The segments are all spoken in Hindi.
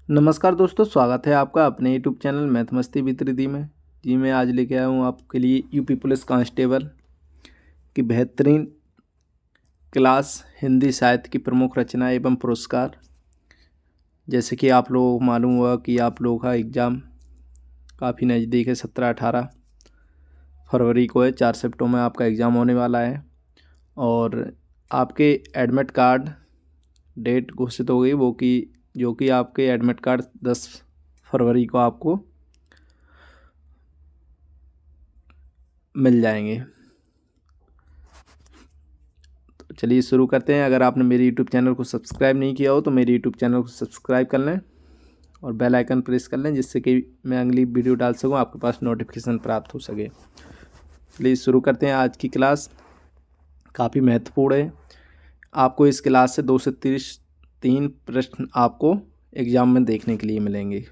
नमस्कार दोस्तों, स्वागत है आपका अपने यूट्यूब चैनल मैथ मस्ती विद रिद्धि में। जी मैं आज लेके आया हूँ आपके लिए यूपी पुलिस कांस्टेबल की बेहतरीन क्लास हिंदी साहित्य की प्रमुख रचना एवं पुरस्कार। जैसे कि आप लोगों को मालूम हुआ कि आप लोगों का एग्ज़ाम काफ़ी नज़दीक है, 17-18 फरवरी को है। 4 सिफ्टों में आपका एग्ज़ाम होने वाला है और आपके एडमिट कार्ड डेट घोषित हो गई, जो कि आपके एडमिट कार्ड 10 फरवरी को आपको मिल जाएंगे। तो चलिए शुरू करते हैं। अगर आपने मेरे यूट्यूब चैनल को सब्सक्राइब नहीं किया हो तो मेरे यूट्यूब चैनल को सब्सक्राइब कर लें और बेल आइकन प्रेस कर लें, जिससे कि मैं अगली वीडियो डाल सकूं, आपके पास नोटिफिकेशन प्राप्त हो सके। चलिए शुरू करते हैं। आज की क्लास काफ़ी महत्वपूर्ण है। आपको इस क्लास से 2 से 3 प्रश्न आपको एग्ज़ाम में देखने के लिए मिलेंगे।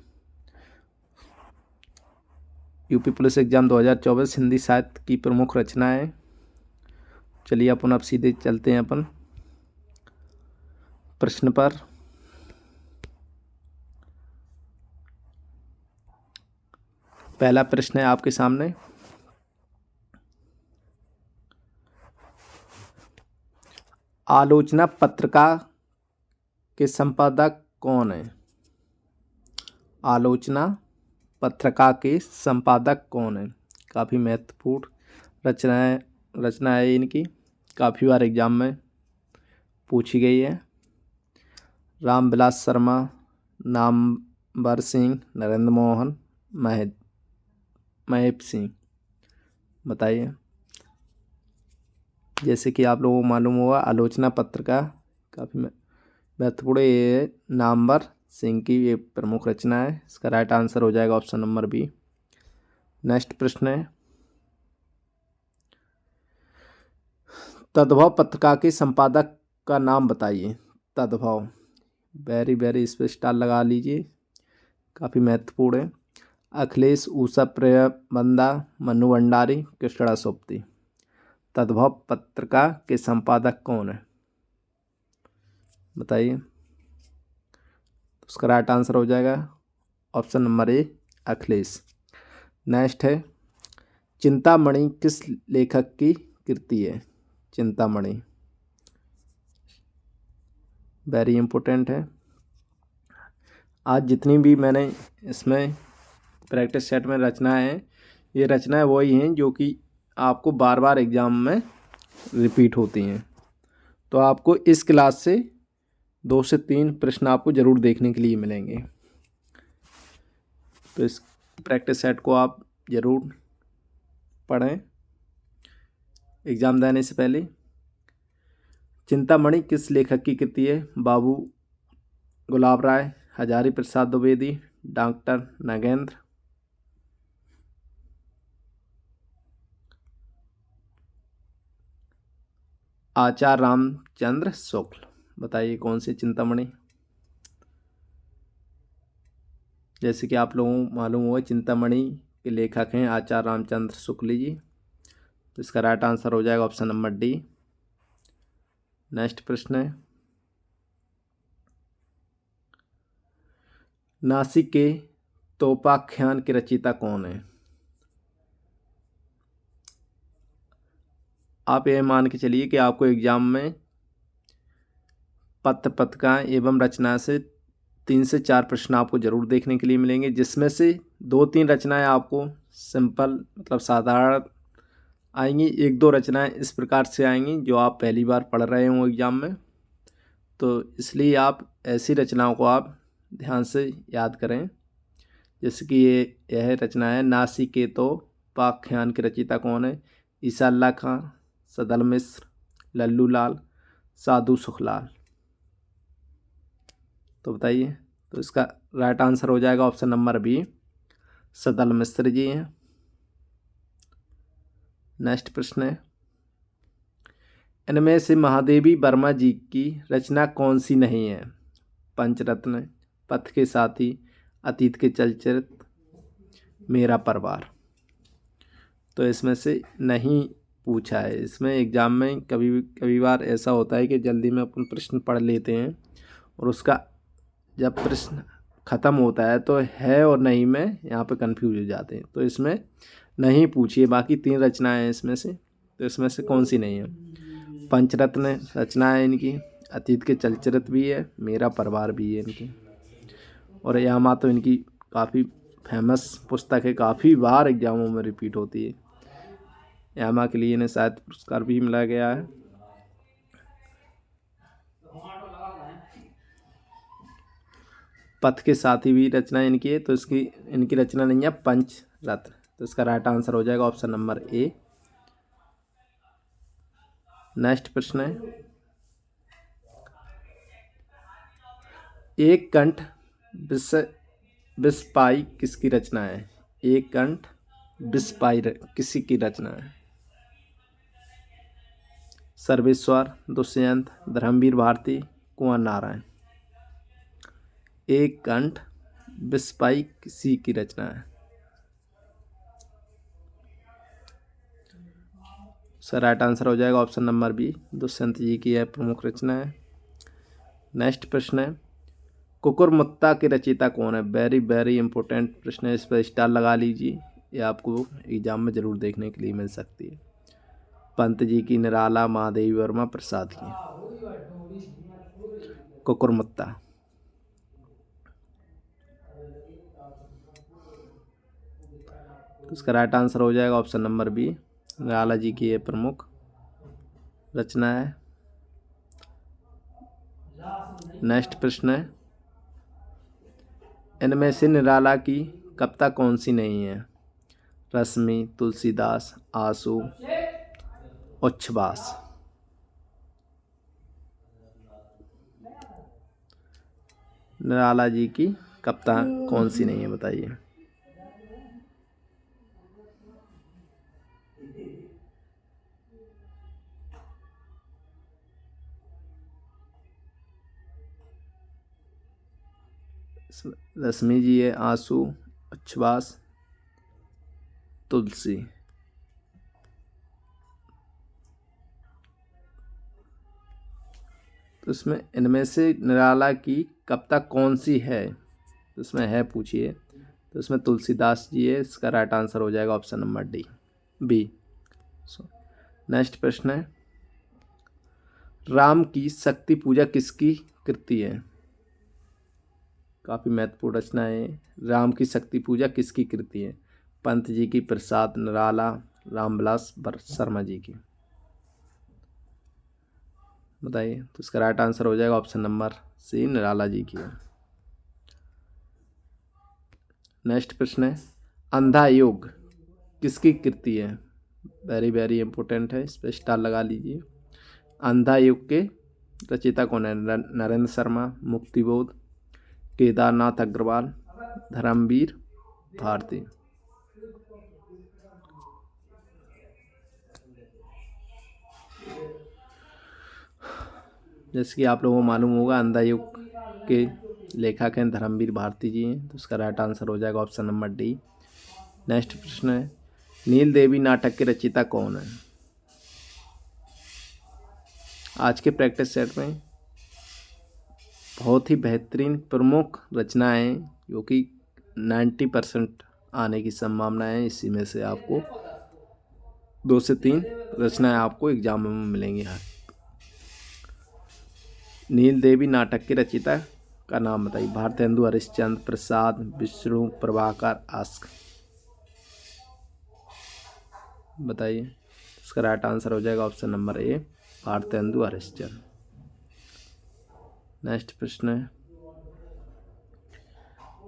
यूपी पुलिस एग्ज़ाम 2024 हिंदी साहित्य की प्रमुख रचना है। चलिए अपन अब सीधे चलते हैं अपन प्रश्न पर। पहला प्रश्न है आपके सामने। आलोचना पत्रिका के संपादक कौन है? आलोचना पत्रिका के संपादक कौन है? काफ़ी महत्वपूर्ण रचना है इनकी, काफ़ी बार एग्जाम में पूछी गई है। रामविलास शर्मा, नामवर सिंह, नरेंद्र मोहन, महब सिंह, बताइए। जैसे कि आप लोगों को मालूम होगा, आलोचना पत्रिका काफ़ी महत्वपूर्ण, ये नामवर सिंह की ये प्रमुख रचना है। इसका राइट आंसर हो जाएगा ऑप्शन नंबर बी। नेक्स्ट प्रश्न है, तद्भव पत्रिका के संपादक का नाम बताइए। तद्भव, वेरी इस पर स्टार लगा लीजिए, काफ़ी महत्वपूर्ण है। अखिलेश, उषा प्रियबंदा, मनु भंडारी, कृष्णा सोपती। तद्भव पत्रिका के संपादक कौन है, बताइए। उसका राइट आंसर हो जाएगा ऑप्शन नंबर ए, अखिलेश। नेक्स्ट है, चिंतामणि किस लेखक की कृति है? चिंतामणि वेरी इंपॉर्टेंट है। आज जितनी भी मैंने इसमें प्रैक्टिस सेट में रचनाएं हैं, ये रचनाएं वही हैं जो कि आपको बार बार एग्ज़ाम में रिपीट होती हैं। तो आपको इस क्लास से 2 से 3 प्रश्न आपको ज़रूर देखने के लिए मिलेंगे। तो इस प्रैक्टिस सेट को आप ज़रूर पढ़ें एग्ज़ाम देने से पहले। चिंतामणि किस लेखक की कृति है? बाबू गुलाब राय, हजारी प्रसाद द्विवेदी, डॉक्टर नागेंद्र। आचार्य रामचंद्र शुक्ल, बताइए कौन सी चिंतामणि। जैसे कि आप लोगों को मालूम होगा, चिंतामणि के लेखक हैं आचार्य रामचंद्र शुक्ल जी। तो इसका राइट आंसर हो जाएगा ऑप्शन नंबर डी। नेक्स्ट प्रश्न है, नासिक के तोपाख्यान के रचयिता कौन है? आप यह मान के चलिए कि आपको एग्जाम में पत्र पत्रिकाएं एवं रचना से 3 से 4 प्रश्न आपको जरूर देखने के लिए मिलेंगे, जिसमें से 2-3 रचनाएं आपको सिंपल मतलब साधारण आएंगी, 1-2 रचनाएं इस प्रकार से आएंगी जो आप पहली बार पढ़ रहे हो एग्जाम में। तो इसलिए आप ऐसी रचनाओं को आप ध्यान से याद करें। जैसे कि यह रचना है, नासिकेतोपाख्यान के रचयिता कौन है? ईसा अल्लाह खां, सदल मिश्र, लल्लू लाल, साधु सुखलाल। तो बताइए। तो इसका राइट आंसर हो जाएगा ऑप्शन नंबर बी, सदल मिश्र जी हैं। नेक्स्ट प्रश्न है, इनमें से महादेवी वर्मा जी की रचना कौन सी नहीं है? पंचरत्न, पथ के साथी, अतीत के चलचित्र, मेरा परिवार। तो इसमें से नहीं पूछा है। इसमें एग्ज़ाम में कभी बार ऐसा होता है कि जल्दी में अपन प्रश्न पढ़ लेते हैं और उसका जब प्रश्न ख़त्म होता है तो है और नहीं में यहाँ पे कंफ्यूज हो जाते हैं। तो इसमें नहीं पूछिए, बाकी 3 रचनाएं हैं इसमें से, तो इसमें से कौन सी नहीं है। पंचरत्न रचना है इनकी, अतीत के चलचित्र भी है, मेरा परिवार भी है इनकी। और यामा तो इनकी काफ़ी फेमस पुस्तक है, काफ़ी बार एग्जामों में रिपीट होती है। यामा के लिए इन्हें शायद पुरस्कार भी मिला गया है। पथ के साथी भी रचना इनकी है, तो इनकी रचना नहीं है पंचरत्न। तो इसका राइट आंसर हो जाएगा ऑप्शन नंबर ए। नेक्स्ट प्रश्न है, एक कंठ बिस्पाई किसकी रचना है। एक कंठ बिस्पाई किसी की रचना है। सर्वेश्वर, दुष्यंत, धर्मवीर भारती, कुंवर नारायण। एक कंठ बिस्पाई किसी की रचना है। सर राइट आंसर हो जाएगा ऑप्शन नंबर बी, दुष्यंत जी की यह प्रमुख रचना है। नेक्स्ट प्रश्न है, कुकुरमुत्ता के रचयिता कौन है। वेरी वेरी इंपॉर्टेंट प्रश्न है, इस पर स्टार लगा लीजिए, ये आपको एग्जाम में ज़रूर देखने के लिए मिल सकती है। पंत जी की, निराला, महादेवी वर्मा, प्रसाद की। कुकुरमुत्ता। तो इसका राइट आंसर हो जाएगा option number B, Nirala ji की ये प्रमुख रचना है। नेक्स्ट प्रश्न है, इनमें से निराला की कविता कौन सी नहीं है। रश्मि, तुलसीदास, आंसू, उच्छ्वास। निराला जी की कविता कौन सी नहीं है बताइए। रश्मि जी है, आंसू, उच्छ्वास, तुलसी। तो इसमें इनमें से निराला की कविता कौन सी है, तो इसमें है पूछिए, तो इसमें तुलसीदास जी है। इसका राइट आंसर हो जाएगा option number D B. Next प्रश्न है, राम की शक्ति पूजा किसकी कृति है। काफ़ी महत्वपूर्ण रचना है। राम की शक्ति पूजा किसकी कृति है। पंत जी की, प्रसाद, निराला, रामविलास शर्मा जी की। बताइए, तो इसका राइट आंसर हो जाएगा ऑप्शन नंबर सी, निराला जी की। नेक्स्ट प्रश्न है, अंधा योग किसकी कृति है। वेरी वेरी इंपॉर्टेंट है, इस पर स्टार लगा लीजिए। अंधा योग के रचयिता कौन है। नरेंद्र शर्मा, मुक्तिबोध, केदारनाथ अग्रवाल, धर्मवीर भारती। जैसे कि आप लोगों को मालूम होगा, अंधा योग के लेखक हैं धर्मवीर भारती जी हैं, तो उसका राइट आंसर हो जाएगा ऑप्शन नंबर डी। नेक्स्ट प्रश्न है, नील देवी नाटक के रचयिता कौन है। आज के प्रैक्टिस सेट में बहुत ही बेहतरीन प्रमुख रचनाएं जो कि 90% आने की संभावना है। इसी में से आपको 2 से 3 रचनाएं आपको एग्जाम में मिलेंगी। नील देवी नाटक के रचयिता का नाम बताइए। भारतेंदु हरिश्चंद्र, प्रसाद, विष्णु प्रभाकर, आस्क। बताइए, इसका राइट आंसर हो जाएगा ऑप्शन नंबर ए, भारतेंदु हरिश्चंद्र। नेक्स्ट प्रश्न है,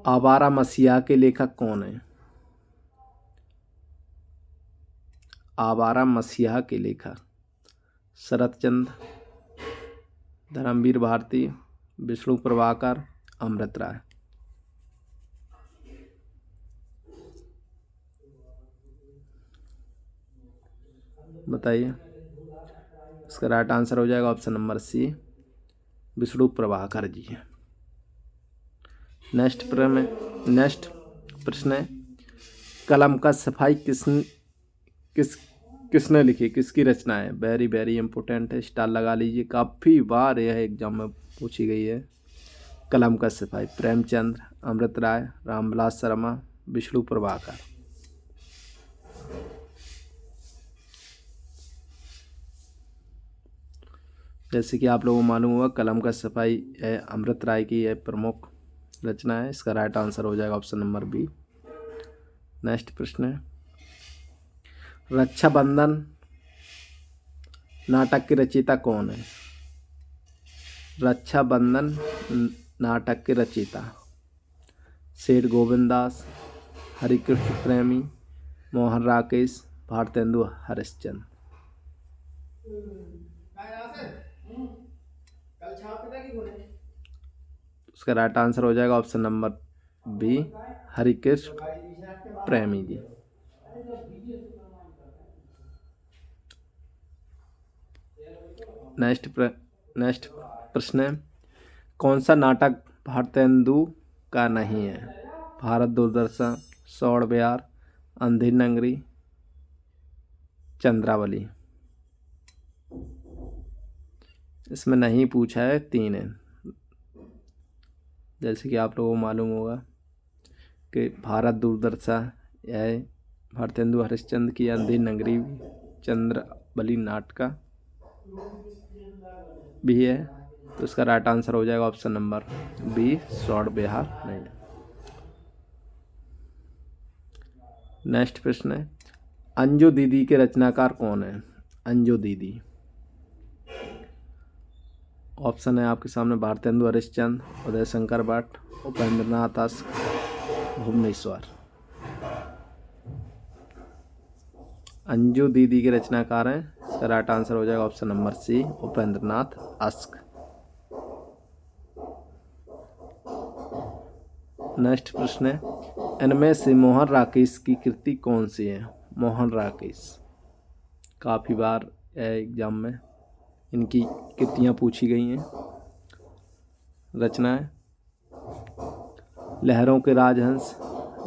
आवारा मसीहा के लेखक कौन है। आवारा मसीहा के लेखक शरत चंद्र, धर्मवीर भारती, विष्णु प्रभाकर, अमृत राय। बताइए, इसका राइट आंसर हो जाएगा option number C, Vishnu Prabhakar ji. Next प्रश्न है, कलम का सफाई किसने लिखी, किसकी रचना है। वेरी वेरी इंपॉर्टेंट है, स्टार लगा लीजिए, काफ़ी बार यह एग्जाम में पूछी गई है। कलम का सफाई प्रेमचंद्र, अमृत राय, रामविलास शर्मा, विष्णु प्रभाकर। जैसे कि आप लोगों को मालूम होगा कलम का सफाई है अमृत राय की यह प्रमुख रचना है। इसका राइट आंसर हो जाएगा ऑप्शन नंबर बी। नेक्स्ट प्रश्न है, रक्षाबंधन नाटक की रचयिता कौन है? रक्षाबंधन नाटक के रचयिता सेठ गोविंददास, हरिकृष्ण प्रेमी, मोहन राकेश, भारतेंदु हरिश्चंद्र। उसका राइट आंसर हो जाएगा ऑप्शन नंबर बी, हरिकृष्ण प्रेमी जी। नेक्स्ट प्रश्न है, कौन सा नाटक भारतेंदु का नहीं है? भारत दूरदर्शन, सौड़ बिहार, अंधी नंगरी, चंद्रावली। इसमें नहीं पूछा है, 3 है। जैसे कि आप लोगों को मालूम होगा कि भारत दूरदर्शन यह भारतेंदु हरिश्चंद्र की अंधी नगरी, चंद्रावली नाटका भी है। तो इसका राइट आंसर हो जाएगा ऑप्शन नंबर बी, सौड़ बिहार नहीं। नेक्स्ट प्रश्न है, अंजू दीदी के रचनाकार कौन है? अंजू दीदी ऑप्शन है आपके सामने, भारतेंदु हरिश्चंद्र, उदय शंकर भट्ट, उपेंद्रनाथ अस्क, भुवनेश्वर। अंजू दीदी के रचनाकार हैं। इसका राइट आंसर हो जाएगा option number C, Upendranath Ashk. Next प्रश्न है, इनमें से मोहन राकेश की कृति कौन सी है? मोहन राकेश काफ़ी बार एग्जाम में इनकी कृतियाँ पूछी गई हैं। रचना है, लहरों के राजहंस,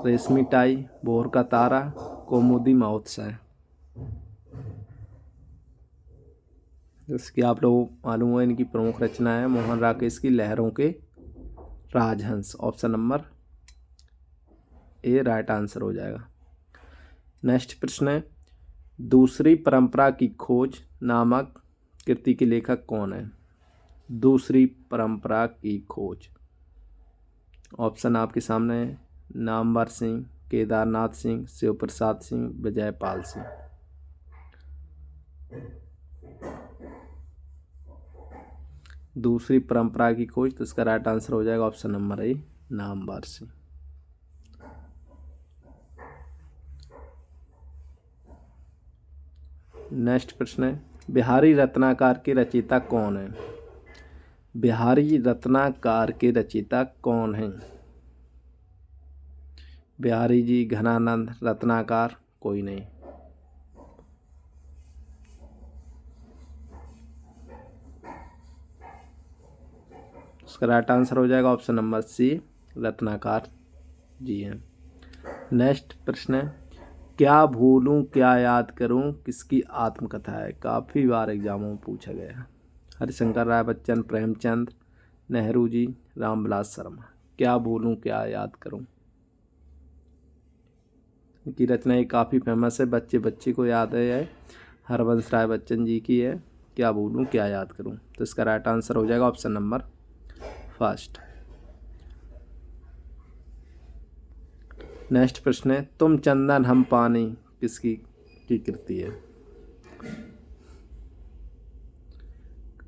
रेशमी टाई, भोर का तारा, कौमुदी महोत्सव। जैसे कि आप लोगों को मालूम है इनकी प्रमुख रचना है मोहन राकेश की लहरों के राजहंस। Option number A right answer हो जाएगा। नेक्स्ट प्रश्न है, दूसरी परंपरा की खोज नामक कृति के लेखक कौन है? दूसरी परंपरा की खोज। ऑप्शन आपके सामने है, नामवर सिंह, केदारनाथ सिंह, शिव प्रसाद सिंह, विजयपाल सिंह। दूसरी परंपरा की खोज, तो इसका राइट आंसर हो जाएगा ऑप्शन नंबर ए, नामवर सिंह। नेक्स्ट प्रश्न है, बिहारी रत्नाकर के रचयिता कौन है? बिहारी रत्नाकर के रचयिता कौन है? बिहारी जी, घनानंद, रत्नाकर, कोई नहीं। उसका राइट आंसर हो जाएगा ऑप्शन नंबर सी, रत्नाकर जी हैं। नेक्स्ट प्रश्न है, क्या भूलूं क्या याद करूं किसकी आत्मकथा है? काफ़ी बार एग्जामों में पूछा गया है। हरिशंकर राय बच्चन, प्रेमचंद, नेहरू जी, रामविलास शर्मा। क्या भूलूं क्या याद करूं की रचना ये काफ़ी फेमस है, बच्चे बच्चे को याद है, हरवंश राय बच्चन जी की है। क्या भूलूं क्या याद करूं, तो इसका राइट आंसर हो जाएगा ऑप्शन नंबर फर्स्ट। नेक्स्ट प्रश्न है, तुम चंदन हम पानी किसकी की कृति है?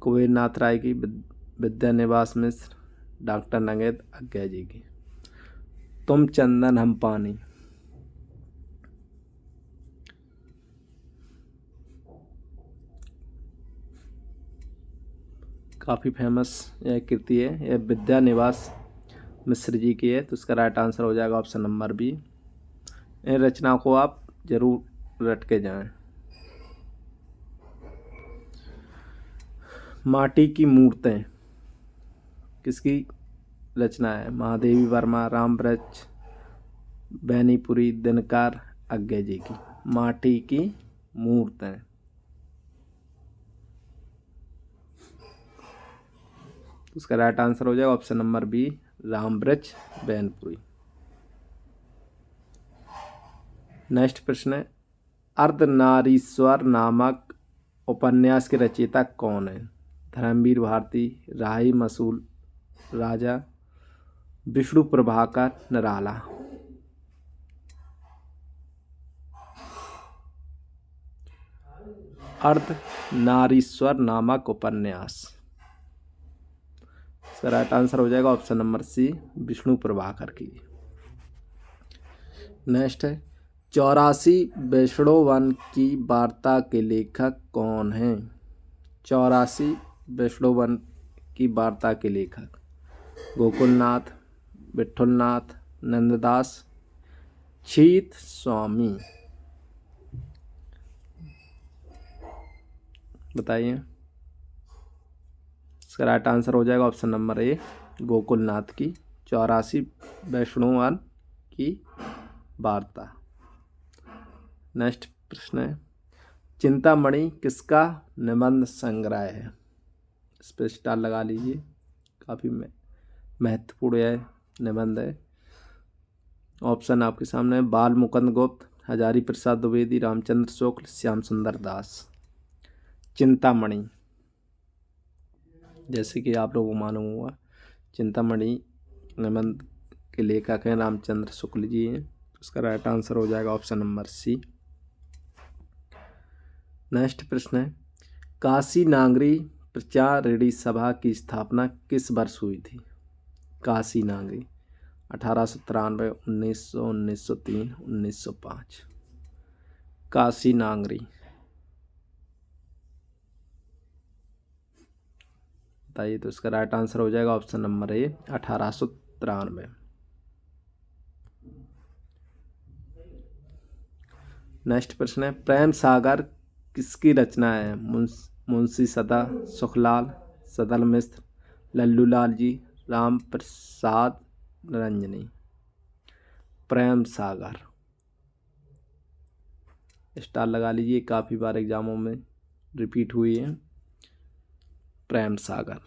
कुबेर नाथ राय की, विद्यानिवास मिश्र, डॉक्टर नगेंद्र अज्ञा जी की। तुम चंदन हम पानी काफ़ी फेमस यह कृति है, यह विद्यानिवास मिश्र जी की है। तो इसका राइट आंसर हो जाएगा ऑप्शन नंबर बी। इन रचनाओं को आप जरूर रट के जाएं। माटी की मूर्तें किसकी रचना है? महादेवी वर्मा, रामवृक्ष, बैनीपुरी, दिनकर अज्ञा जी की। माटी की मूर्तें। उसका राइट आंसर हो जाएगा option number B, Ramvriksh Benipuri. Next प्रश्न है, अर्धनारीश्वर नामक उपन्यास के रचयिता कौन है? धर्मवीर भारती, राही मसूल राजा, विष्णु प्रभाकर, निराला। अर्धनारीश्वर नामक उपन्यास, इसका राइट आंसर हो जाएगा option number C, Vishnu Prabhakar की। नेक्स्ट है, 84 वैष्णोवन की वार्ता के लेखक कौन हैं? 84 वैष्णोवन की वार्ता के लेखक गोकुलनाथ, विठुलनाथ, नंददास, छीत स्वामी। बताइए, इसका राइट आंसर हो जाएगा ऑप्शन नंबर ए, गोकुलनाथ की 84 वैष्णोवन की वार्ता। नेक्स्ट प्रश्न है, चिंतामणि किसका निबंध संग्रह है? इस पर स्टार लगा लीजिए, काफ़ी महत्वपूर्ण है निबंध है। ऑप्शन आपके सामने है, बाल मुकुंद गुप्त, हजारी प्रसाद द्विवेदी, रामचंद्र शुक्ल, श्याम सुंदर दास। चिंतामणि, जैसे कि आप लोगों को मालूम हुआ, चिंतामणि निबंध के लेखक हैं रामचंद्र शुक्ल जी हैं। उसका राइट आंसर हो जाएगा ऑप्शन नंबर सी। नेक्स्ट प्रश्न है, काशी नागरी प्रचारिणी सभा की स्थापना किस वर्ष हुई थी? काशी नागरी 1893, 1900, 1903, 1905। काशी नागरी, बताइए। तो इसका राइट आंसर हो जाएगा ऑप्शन नंबर ए, 1893। नेक्स्ट प्रश्न है, प्रेम सागर किसकी रचना है? मुंशी सदा, सुखलाल, सदल मिश्र, लल्लू लाल जी, राम प्रसाद रंजनी। प्रेम सागर, स्टार लगा लीजिए, काफ़ी बार एग्जामों में रिपीट हुई है प्रेम सागर।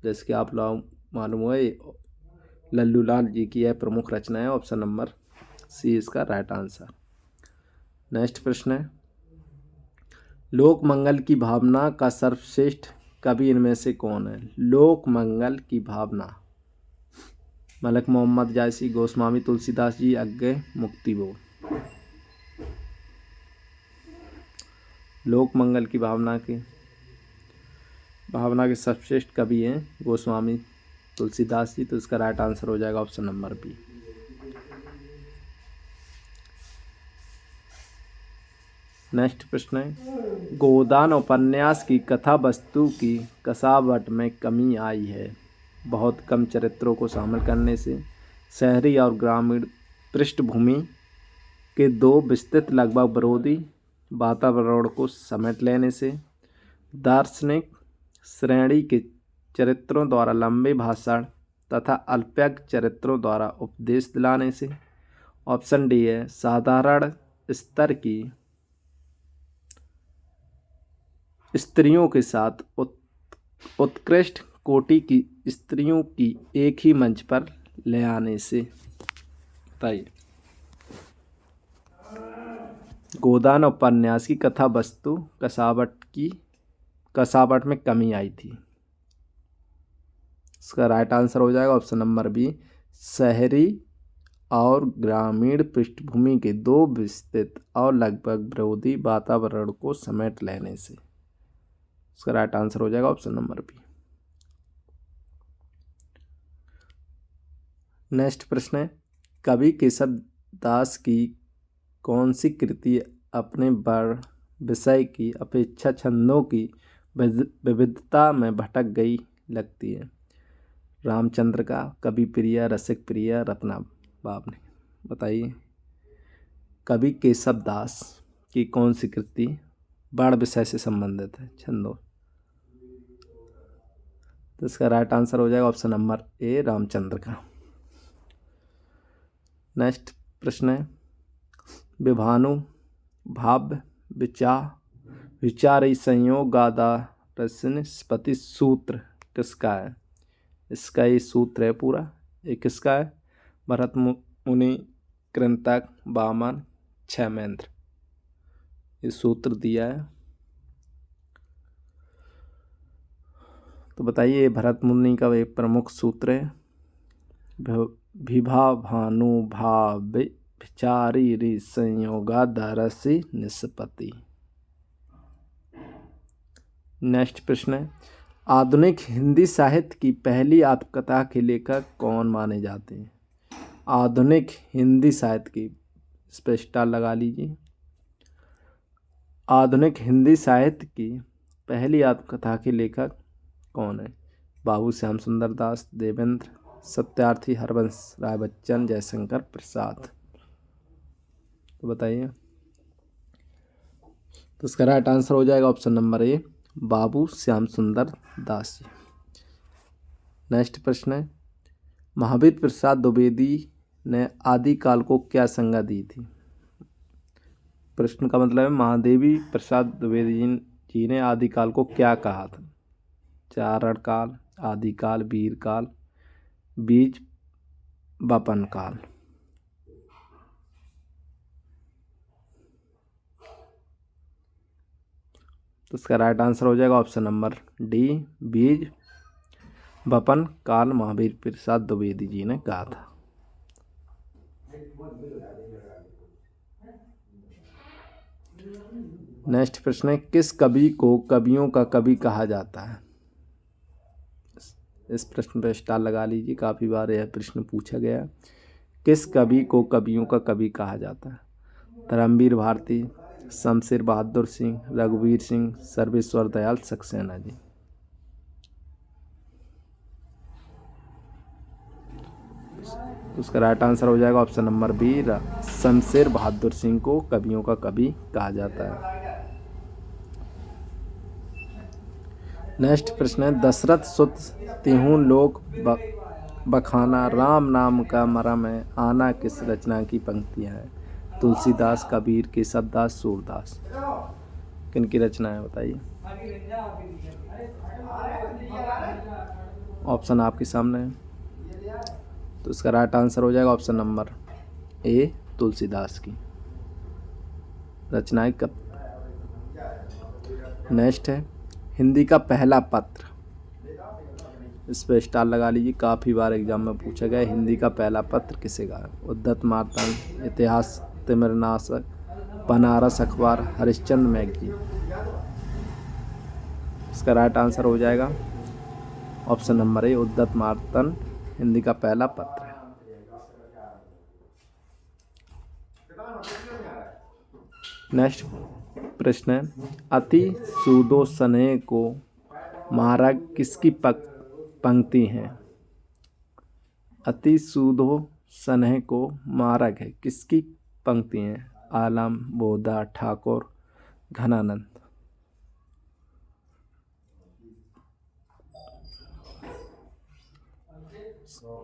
जैसे कि आप लोग मालूम हुआ, लल्लू लाल जी की यह प्रमुख रचना है। ऑप्शन नंबर सी इसका राइट आंसर। नेक्स्ट प्रश्न है, लोक मंगल की भावना का सर्वश्रेष्ठ कवि इनमें से कौन है? लोक मंगल की भावना, मलक मोहम्मद जायसी, गोस्वामी तुलसीदास जी, अज्ञे मुक्तिबोध। लोक मंगल की भावना के सर्वश्रेष्ठ कवि हैं गोस्वामी तुलसीदास जी। तो इसका राइट आंसर हो जाएगा ऑप्शन नंबर बी। नेक्स्ट प्रश्न है, गोदान उपन्यास की कथा वस्तु की कसावट में कमी आई है। बहुत कम चरित्रों को शामिल करने से, शहरी और ग्रामीण पृष्ठभूमि के दो विस्तृत लगभग विरोधी वातावरण को समेट लेने से, दार्शनिक श्रेणी के चरित्रों द्वारा लंबे भाषण तथा अल्पज्ञ चरित्रों द्वारा उपदेश दिलाने से। ऑप्शन डी है, साधारण स्तर की स्त्रियों के साथ उत्कृष्ट कोटि की स्त्रियों की एक ही मंच पर ले आने से। बताइए, गोदान उपन्यास की कथा वस्तु कसावट में कमी आई थी। इसका राइट आंसर हो जाएगा ऑप्शन नंबर बी, शहरी और ग्रामीण पृष्ठभूमि के दो विस्तृत और लगभग विरोधी वातावरण को समेट लेने से। इसका राइट आंसर हो जाएगा ऑप्शन नंबर बी। नेक्स्ट प्रश्न है, कवि केशव दास की कौन सी कृति अपने विषय की अपेक्षा छंदों की विविधता में भटक गई लगती है? रामचंद्र का, कवि प्रिया, रसिक प्रिया, रत्ना बाबनी। बताइए, कवि केशव दास की कौन सी कृति बाण विषय से संबंधित है, छंदों? तो इसका राइट आंसर हो जाएगा ऑप्शन नंबर ए, रामचंद्र का। नेक्स्ट प्रश्न है, विभानु भाव्य विचार संयोग आधार स्पति सूत्र किसका है? इसका ये सूत्र है पूरा। ये किसका है? भरत मुनि, कृंतक, वामन, क्षेमेंद्र, ये सूत्र दिया है। तो बताइए, भरत मुनि का एक प्रमुख सूत्र है। विभा भानु भाव विचारी रि संयोगा दरसी निष्पत्ति। नेक्स्ट प्रश्न है, आधुनिक हिंदी साहित्य की पहली आत्मकथा के लेखक कौन माने जाते हैं? आधुनिक हिंदी साहित्य की, इस पर स्टार लगा लीजिए। आधुनिक हिंदी साहित्य की पहली आत्मकथा के लेखक कौन है? बाबू श्याम सुंदर दास, देवेंद्र सत्यार्थी, हरवंश राय बच्चन, जयशंकर प्रसाद। तो बताइए। तो इसका राइट आंसर हो जाएगा ऑप्शन नंबर ए, बाबू श्याम सुंदर दास जी। नेक्स्ट प्रश्न है, महावीर प्रसाद द्विवेदी ने आदिकाल को क्या संज्ञा दी थी? प्रश्न का मतलब है, महादेवी प्रसाद द्विवेदी जी ने आदिकाल को क्या कहा था? चारण काल, आदिकाल, वीर काल, बीज बपन काल। तो इसका राइट आंसर हो जाएगा ऑप्शन नंबर डी, बीज बपन काल महावीर प्रसाद द्विवेदी जी ने कहा था। नेक्स्ट प्रश्न है, किस कवि को कवियों का कवि कहा जाता है? इस प्रश्न पर स्टार लगा लीजिए, काफ़ी बार यह प्रश्न पूछा गया। किस कवि को कवियों का कवि कहा जाता है? धर्मवीर भारती, शमशेर बहादुर सिंह, रघुवीर सिंह, सर्वेश्वर दयाल सक्सेना जी। उसका राइट आंसर हो जाएगा option number B, Shamsher Bahadur Singh को कवियों का कवि कहा जाता है। नेक्स्ट प्रश्न है, दशरथ सुत तिहु लोक बखाना राम नाम का मरम है, आना किस रचना की पंक्तियां हैं? तुलसीदास, कबीर, केशवदास, सूरदास। किन की रचना है बताइए? ऑप्शन आपके सामने है। तो इसका राइट आंसर हो जाएगा ऑप्शन नंबर ए, तुलसीदास की रचनाएं कब। नेक्स्ट है, हिंदी का पहला पत्र, इस पर स्टार लगा लीजिए, काफ़ी बार एग्जाम में पूछा गया। हिंदी का पहला पत्र किसे कहा? उद्धत मार्तंड, इतिहास, तिमिरनाशक, बनारस अखबार, हरिश्चंद्र मैगजीन। इसका राइट आंसर हो जाएगा ऑप्शन नंबर ए, उद्धत मार्तंड हिंदी का पहला पत्र है। नेक्स्ट प्रश्न है, अति सूदो स्नेह को मारग किसकी पंक्ति है? अति सूदो स्नेह को मारग है किसकी पंक्ति है? आलम, बोधा, ठाकुर, घनानंद।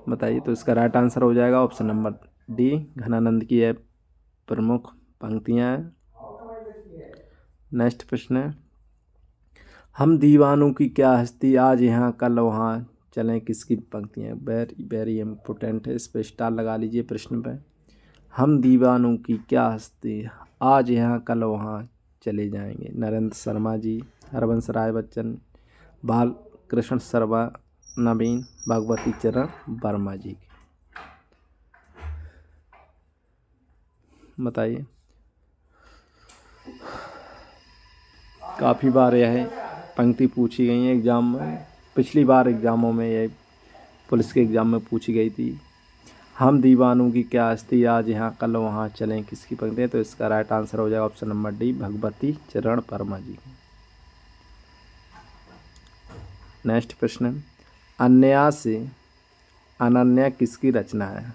बताइए। तो इसका राइट आंसर हो जाएगा ऑप्शन नंबर डी, घनानंद की यह प्रमुख पंक्तियां हैं। नेक्स्ट प्रश्न है, हम दीवानों की क्या हस्ती, आज यहाँ कल वहाँ चलें किसकी पंक्तियाँ? वेरी वेरी इम्पोर्टेंट है, इस पर स्टार लगा लीजिए प्रश्न पे। हम दीवानों की क्या हस्ती, आज यहाँ कल वहाँ चले जाएंगे, नरेंद्र शर्मा जी, हरवंश राय बच्चन, बाल कृष्ण शर्मा नवीन, भगवती चरण वर्मा जी। बताइए। काफ़ी बार यह पंक्ति पूछी गई है एग्ज़ाम में, पिछली बार एग्ज़ामों में यह पुलिस के एग्ज़ाम में पूछी गई थी। हम दीवानों की क्या हस्ती, आज यहाँ कल वहाँ चलें किसकी पंक्ति है? तो इसका राइट आंसर हो जाएगा ऑप्शन नंबर डी, भगवती चरण वर्मा जी। नेक्स्ट प्रश्न, अन्या से अनन्या किसकी रचना है?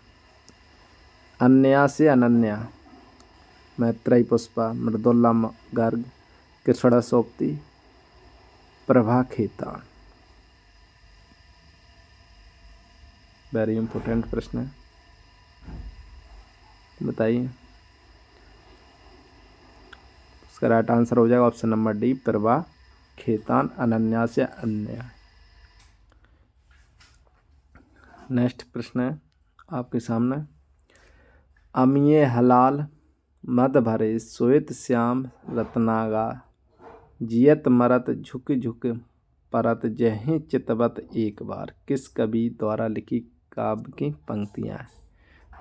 अन्या से अनन्या, मैत्रेयी पुष्पा, मृदुला गर्ग, कृष्णा सोप्ती, प्रभा खेतान। वेरी इंपॉर्टेंट प्रश्न है, बताइए। इसका राइट आंसर हो जाएगा option number D, Prabha Khaitan, Ananya से अन्या। नेक्स्ट प्रश्न है आपके सामने। अमिये हलाल मद भरे सोइत श्याम रत्नागा, जियत मरत झुक झुक परत जहीं चितवत एक बार। किस कवि द्वारा लिखी काव्य की पंक्तियाँ हैं?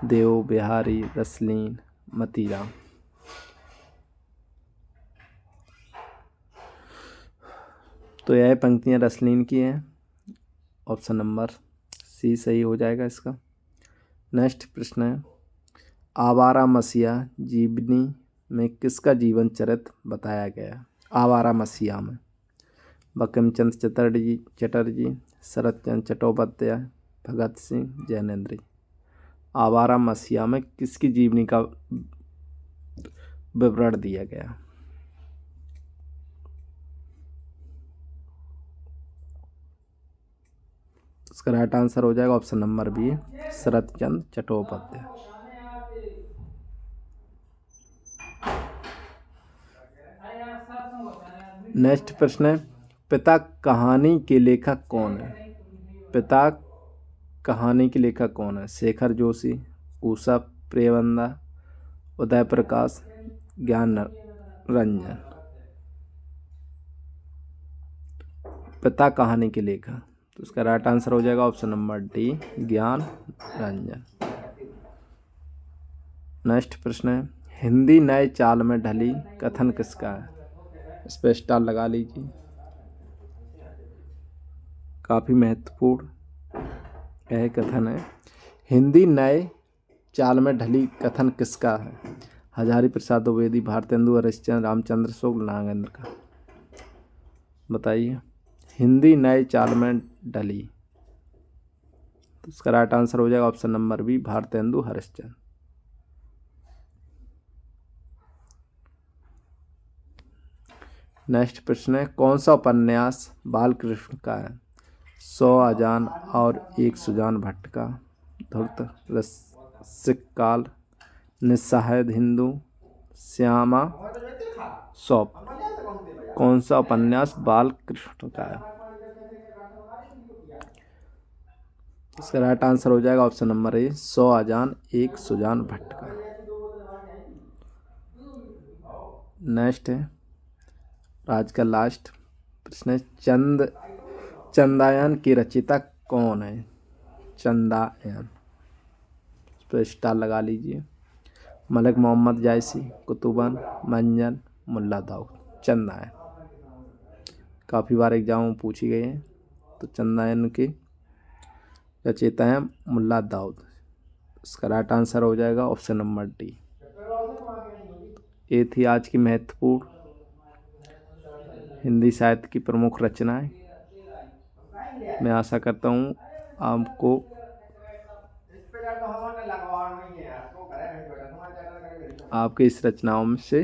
देव बिहारी, रसलीन, मतीराम। तो यह पंक्तियाँ रसलीन की हैं। ऑप्शन नंबर सी सही हो जाएगा इसका। नेक्स्ट प्रश्न है। आवारा मसीहा जीवनी में किसका जीवन चरित्र बताया गया? आवारा मसीहा में बंकिम चंद्र चटर्जी, शरत चंद्र चट्टोपाध्याय, भगत सिंह, जैनेन्द्र जी। आवारा मसीहा में किसकी जीवनी का विवरण दिया गया? इसका राइट आंसर हो जाएगा ऑप्शन नंबर बी, शरत चंद्र चट्टोपाध्याय। नेक्स्ट प्रश्न है। पिता कहानी के लेखक कौन है? पिता कहानी के लेखक कौन है? शेखर जोशी, उषा प्रेमचंद, उदय प्रकाश, ज्ञान रंजन। पिता कहानी के लेखक, तो इसका राइट आंसर हो जाएगा ऑप्शन नंबर डी, ज्ञान रंजन। नेक्स्ट प्रश्न है। हिंदी नए चाल में ढली कथन किसका है? इस पर स्टार लगा लीजिए, काफ़ी महत्वपूर्ण यह कथन है। हिंदी नए चाल में ढली कथन किसका है? हजारी प्रसाद द्विवेदी, भारतेंदु हरिश्चंद्र, रामचंद्र शुक्ल, नागेंद्र का। बताइए। हिंदी नए चाल में ढली, तो इसका राइट आंसर हो जाएगा option number B, Bharatendu Harishchandra. Next प्रश्न है। कौन सा उपन्यास बालकृष्ण का है? 100 अजान और एक सुजान भट्ट का, धूर्त, रसिक काल, निस्सहाय हिंदू, श्यामा सौप। कौन सा उपन्यास बालकृष्ण का है? इसका राइट आंसर हो जाएगा ऑप्शन नंबर ए, 100 अजान एक सुजान भट्ट का। नेक्स्ट है आज का लास्ट प्रश्न है। चंदायन की रचयिता कौन है? चंदायन, इस पर स्टार लगा लीजिए। मलिक मोहम्मद जायसी, कुतुबन, मंजन, मुल्ला दाऊद। चंदायन काफ़ी बार एग्जाम में पूछी गई है। तो चंदायन के रचयिता हैं मुल्ला दाऊद। इसका राइट आंसर हो जाएगा ऑप्शन नंबर डी। ये थी आज की महत्वपूर्ण हिंदी साहित्य की प्रमुख रचनाएं। मैं आशा करता हूँ आपको आपके इस रचनाओं में से